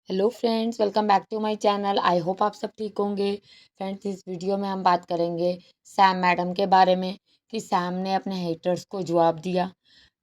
Hello friends, welcome back to my channel. I hope आप सब ठीक होंगे। फ्रेंड्स, इस वीडियो में हम बात करेंगे सैम मैडम के बारे में कि सैम ने अपने हेटर्स को जवाब दिया,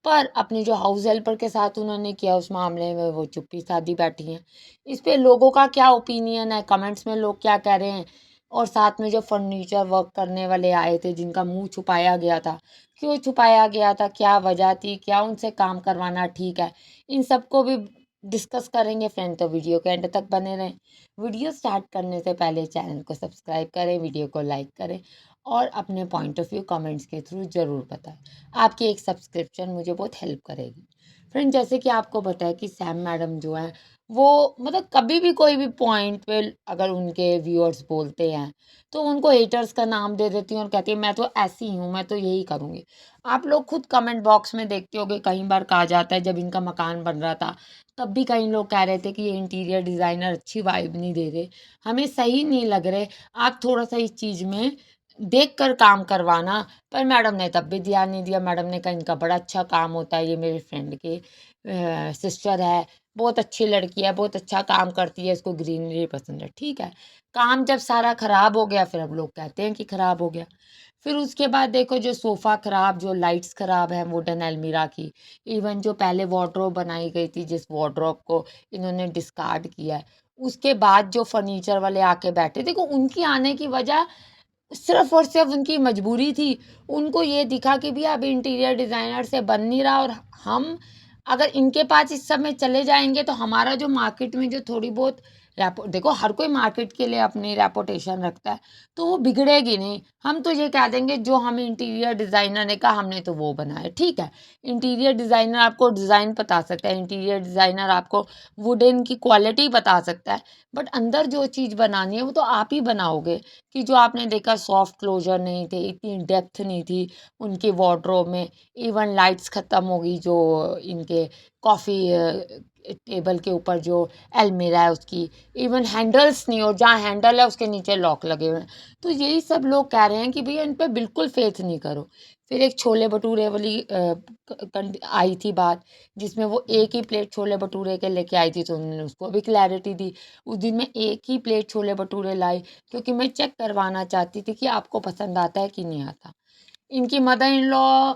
पर अपनी जो हाउस हेल्पर के साथ उन्होंने किया उस मामले में वो चुप्पी साधी बैठी हैं। इस पे लोगों का क्या ओपिनियन है, कमेंट्स में लोग क्या कह रहे हैं, और साथ में जो फर्नीचर वर्क करने वाले आए थे जिनका मुंह छुपाया गया था, क्यों छुपाया गया था, क्या वजह थी, क्या उनसे काम करवाना ठीक है, इन सबको भी डिस्कस करेंगे फ्रेंड। तो वीडियो के एंड तक बने रहें। वीडियो स्टार्ट करने से पहले चैनल को सब्सक्राइब करें, वीडियो को लाइक करें और अपने पॉइंट ऑफ व्यू कमेंट्स के थ्रू ज़रूर बताएं। आपकी एक सब्सक्रिप्शन मुझे बहुत हेल्प करेगी। फ्रेंड, जैसे कि आपको पता है कि सैम मैडम जो है वो मतलब कभी भी कोई भी पॉइंट पे अगर उनके व्यूअर्स बोलते हैं तो उनको हेटर्स का नाम दे देती हैं और कहती है मैं तो ऐसी ही हूँ, मैं तो यही करूँगी। आप लोग खुद कमेंट बॉक्स में देखते होगे, कई बार कहा जाता है जब इनका मकान बन रहा था तब भी कई लोग कह रहे थे कि ये इंटीरियर डिज़ाइनर अच्छी वाइब नहीं दे रहे, हमें सही नहीं लग रहे, आप थोड़ा सा इस चीज़ में देख कर काम करवाना। पर मैडम ने तब भी ध्यान नहीं दिया। मैडम ने कहा इनका बड़ा अच्छा काम होता है, ये मेरे फ्रेंड के सिस्टर है, बहुत अच्छी लड़की है, बहुत अच्छा काम करती है, इसको ग्रीनरी पसंद है। ठीक है, काम जब सारा ख़राब हो गया फिर अब लोग कहते हैं कि ख़राब हो गया। फिर उसके बाद देखो जो सोफ़ा ख़राब, जो लाइट्स ख़राब है वुडन अलमीरा की, इवन जो पहले वार्डरोब बनाई गई थी जिस वार्डरोब को इन्होंने डिस्कार्ड किया है, उसके बाद जो फर्नीचर वाले आके बैठे, देखो उनकी आने की वजह सिर्फ और सिर्फ उनकी मजबूरी थी। उनको ये दिखा कि भी अब इंटीरियर डिज़ाइनर से बन नहीं रहा, और हम अगर इनके पास इस समय चले जाएंगे तो हमारा जो मार्केट में जो थोड़ी बहुत रेपो, देखो हर कोई मार्केट के लिए अपनी रेपुटेशन रखता है, तो वो बिगड़ेगी नहीं। हम तो ये कह देंगे जो हमें इंटीरियर डिज़ाइनर ने कहा हमने तो वो बनाया। ठीक है, इंटीरियर डिज़ाइनर आपको डिज़ाइन बता सकता है, इंटीरियर डिज़ाइनर आपको वुडन की क्वालिटी बता सकता है, बट अंदर जो चीज़ बनानी है वो तो आप ही बनाओगे। कि जो आपने देखा सॉफ्ट क्लोजर नहीं थे, इतनी डेप्थ नहीं थी उनके वार्डरोब में, इवन लाइट्स ख़त्म हो गई जो इनके कॉफ़ी टेबल के ऊपर जो अलमीरा है उसकी, इवन हैंडल्स नहीं, और जहाँ हैंडल है उसके नीचे लॉक लगे हुए हैं। तो यही सब लोग कह रहे हैं कि भैया इन पे बिल्कुल फेथ नहीं करो। फिर एक छोले भटूरे वाली आई थी बात, जिसमें वो एक ही प्लेट छोले भटूरे के लेके आई थी, तो उन्होंने उसको भी क्लैरिटी दी। उस दिन मैं एक ही प्लेट छोले भटूरे लाई क्योंकि मैं चेक करवाना चाहती थी कि आपको पसंद आता है कि नहीं आता। इनकी मदर इन लॉ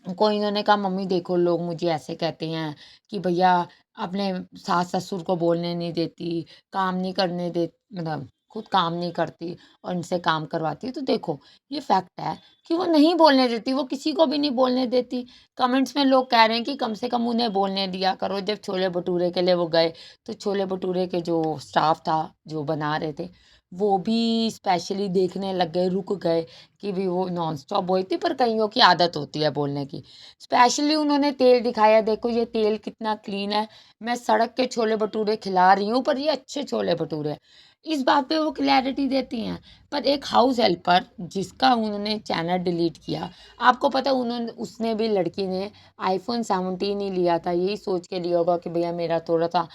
को इन्होंने कहा मम्मी देखो लोग मुझे ऐसे कहते हैं कि भैया अपने सास ससुर को बोलने नहीं देती, काम नहीं करने दे, मतलब खुद काम नहीं करती और इनसे काम करवाती। तो देखो ये फैक्ट है कि वो नहीं बोलने देती, वो किसी को भी नहीं बोलने देती। कमेंट्स में लोग कह रहे हैं कि कम से कम उन्हें बोलने दिया करो। जब छोले भटूरे के लिए वो गए तो छोले भटूरे के जो स्टाफ था जो बना रहे थे वो भी स्पेशली देखने लग गए, रुक गए कि भी वो नॉन स्टॉप बोलती, पर कईयों की आदत होती है बोलने की। स्पेशली उन्होंने तेल दिखाया, देखो ये तेल कितना क्लीन है, मैं सड़क के छोले भटूरे खिला रही हूँ पर ये अच्छे छोले भटूरे हैं। इस बात पे वो क्लैरिटी देती हैं। पर एक हाउस हेल्पर जिसका उन्होंने चैनल डिलीट किया, आपको पता उन्होंने उसने भी लड़की ने आईफोन 17 ही लिया था, यही सोच के लिया होगा कि भैया मेरा थोड़ा सा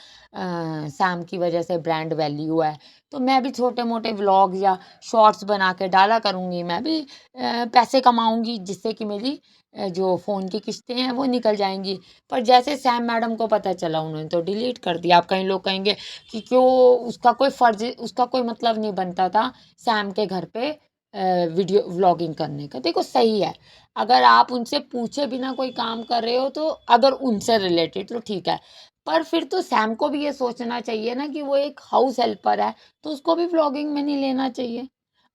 सैम की वजह से ब्रांड वैल्यू है, तो मैं भी छोटे मोटे व्लॉग या शॉर्ट्स बना के डाला करूँगी, मैं भी पैसे कमाऊँगी जिससे कि मेरी जो फ़ोन की किस्तें हैं वो निकल जाएँगी। पर जैसे सैम मैडम को पता चला उन्होंने तो डिलीट कर दिया। अब कई लोग कहेंगे कि क्यों, उसका कोई फ़र्ज़, उसका कोई मतलब नहीं बनता था सैम के घर पे वीडियो व्लॉगिंग करने का। देखो सही है, अगर आप उनसे पूछे बिना कोई काम कर रहे हो तो अगर उनसे रिलेटेड तो ठीक है, पर फिर तो सैम को भी ये सोचना चाहिए ना कि वो एक हाउस हेल्पर है, तो उसको भी व्लॉगिंग में नहीं लेना चाहिए।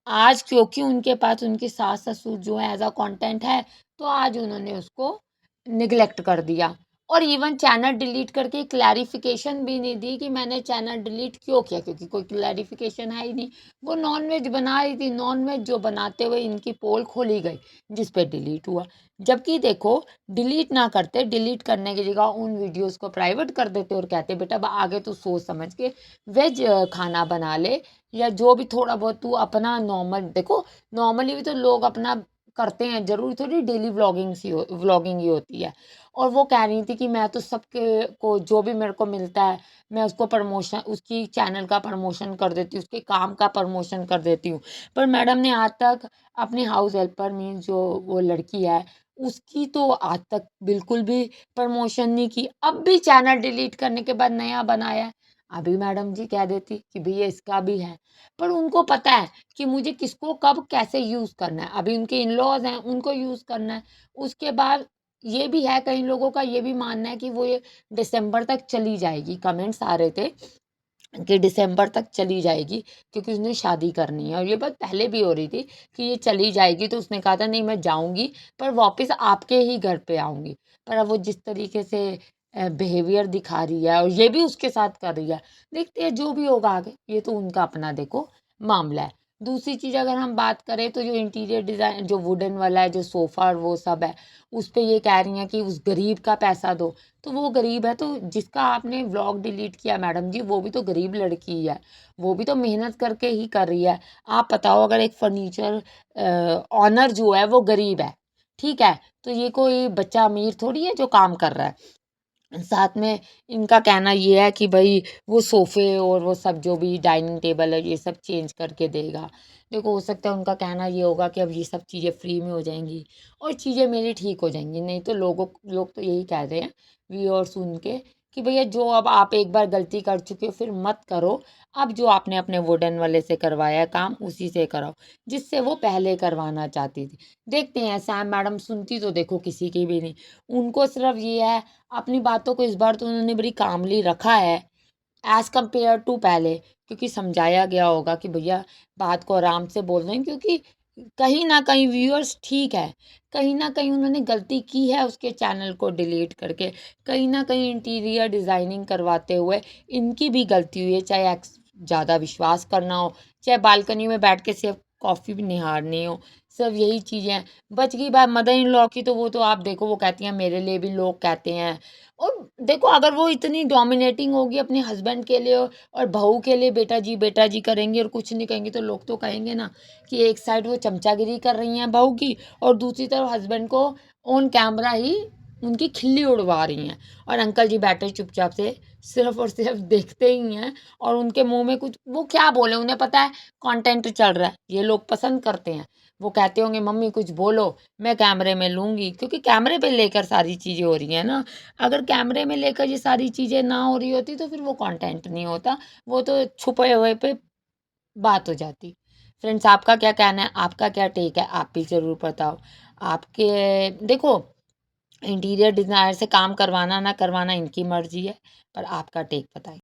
आज क्योंकि उनके पास उनकी सास ससुर जो है एज अ कंटेंट है, तो आज उन्होंने उसको निगलेक्ट कर दिया। और इवन चैनल डिलीट करके क्लैरिफिकेशन भी नहीं दी कि मैंने चैनल डिलीट क्यों किया, क्योंकि कोई क्लैरिफिकेशन है ही नहीं। वो नॉनवेज बना रही थी, नॉनवेज जो बनाते हुए इनकी पोल खोली गई जिस पे डिलीट हुआ। जबकि देखो डिलीट ना करते, डिलीट करने की जगह उन वीडियोस को प्राइवेट कर देते और कहते बेटा अब आगे तू सोच समझ के वेज खाना बना ले, या जो भी थोड़ा बहुत तू अपना नॉर्मल, देखो नॉर्मली भी तो लोग अपना करते हैं, ज़रूरी थोड़ी डेली व्लॉगिंग ही होती है। और वो कह रही थी कि मैं तो सबके को जो भी मेरे को मिलता है मैं उसको प्रमोशन, उसकी चैनल का प्रमोशन कर देती हूँ, उसके काम का प्रमोशन कर देती हूँ। पर मैडम ने आज तक अपनी हाउस हेल्पर मीन्स जो वो लड़की है उसकी तो आज तक बिल्कुल भी प्रमोशन नहीं की। अब भी चैनल डिलीट करने के बाद नया बनाया है। अभी मैडम जी कह देती कि भैया इसका भी है, पर उनको पता है कि मुझे किसको कब कैसे यूज़ करना है। अभी उनके इन-लॉज़ हैं, उनको यूज़ करना है। उसके बाद ये भी है, कई लोगों का ये भी मानना है कि वो ये दिसंबर तक चली जाएगी। कमेंट्स आ रहे थे कि दिसंबर तक चली जाएगी क्योंकि उसने शादी करनी है, और ये बात पहले भी हो रही थी कि ये चली जाएगी, तो उसने कहा था नहीं मैं जाऊँगी पर वापस आपके ही घर पे आऊँगी। पर अब वो जिस तरीके से बिहेवियर दिखा रही है और ये भी उसके साथ कर रही है, देखते हैं जो भी होगा आगे, ये तो उनका अपना देखो मामला है। दूसरी चीज़ अगर हम बात करें तो जो इंटीरियर डिज़ाइन जो वुडन वाला है, जो सोफ़ा और वो सब है, उस पे ये कह रही हैं कि उस गरीब का पैसा दो। तो वो गरीब है, तो जिसका आपने व्लॉग डिलीट किया मैडम जी, वो भी तो गरीब लड़की ही है, वो भी तो मेहनत करके ही कर रही है। आप बताओ अगर एक फर्नीचर ऑनर जो है वो गरीब है, ठीक है, तो ये कोई बच्चा अमीर थोड़ी है जो काम कर रहा है। साथ में इनका कहना ये है कि भाई वो सोफ़े और वो सब जो भी डाइनिंग टेबल है ये सब चेंज करके देगा। देखो हो सकता है उनका कहना ये होगा कि अब ये सब चीज़ें फ्री में हो जाएँगी और चीज़ें मेरी ठीक हो जाएँगी। नहीं तो लोग तो यही कह रहे हैं व्यूअर्स सुन के कि भैया जो अब आप एक बार गलती कर चुके हो फिर मत करो। अब जो आपने अपने वुडन वाले से करवाया काम उसी से कराओ, जिससे वो पहले करवाना चाहती थी। देखते हैं सैम मैडम सुनती तो देखो किसी की भी नहीं। उनको सिर्फ़ ये है, अपनी बातों को इस बार तो उन्होंने बड़ी कामली रखा है एज़ कम्पेयर टू पहले, क्योंकि समझाया गया होगा कि भैया बात को आराम से बोल रहे हैं, क्योंकि कहीं न कहीं व्यूअर्स ठीक है, कहीं न कहीं उन्होंने गलती की है उसके चैनल को डिलीट करके, कहीं न कहीं इंटीरियर डिज़ाइनिंग करवाते हुए इनकी भी गलती हुई है, चाहे ज़्यादा विश्वास करना हो, चाहे बालकनी में बैठ के सिर्फ़ कॉफ़ी भी निहारनी हो, सब यही चीज़ें हैं। बच गई बात मदर इन लॉ की, तो वो तो आप देखो वो कहती हैं मेरे लिए भी लोग कहते हैं, और देखो अगर वो इतनी डोमिनेटिंग होगी अपने हस्बैंड के लिए और बहू के लिए बेटा जी करेंगी और कुछ नहीं कहेंगी, तो लोग तो कहेंगे ना कि एक साइड वो चमचागिरी कर रही हैं बहू की और दूसरी तरफ हस्बैंड को ऑन कैमरा ही उनकी खिल्ली उड़वा रही हैं, और अंकल जी बैठे चुपचाप से सिर्फ और सिर्फ देखते ही हैं, और उनके मुंह में कुछ वो क्या बोले, उन्हें पता है कंटेंट चल रहा है, ये लोग पसंद करते हैं। वो कहते होंगे मम्मी कुछ बोलो, मैं कैमरे में लूंगी, क्योंकि कैमरे पे लेकर सारी चीज़ें हो रही हैं ना। अगर कैमरे में लेकर ये सारी चीज़ें ना हो रही होती तो फिर वो कंटेंट नहीं होता, वो तो छुपे हुए पे बात हो जाती। फ्रेंड्स आपका क्या कहना है, आपका क्या टेक है, आप भी ज़रूर बताओ। आपके देखो इंटीरियर डिज़ाइनर से काम करवाना ना करवाना इनकी मर्ज़ी है, पर आपका टेक बताइए।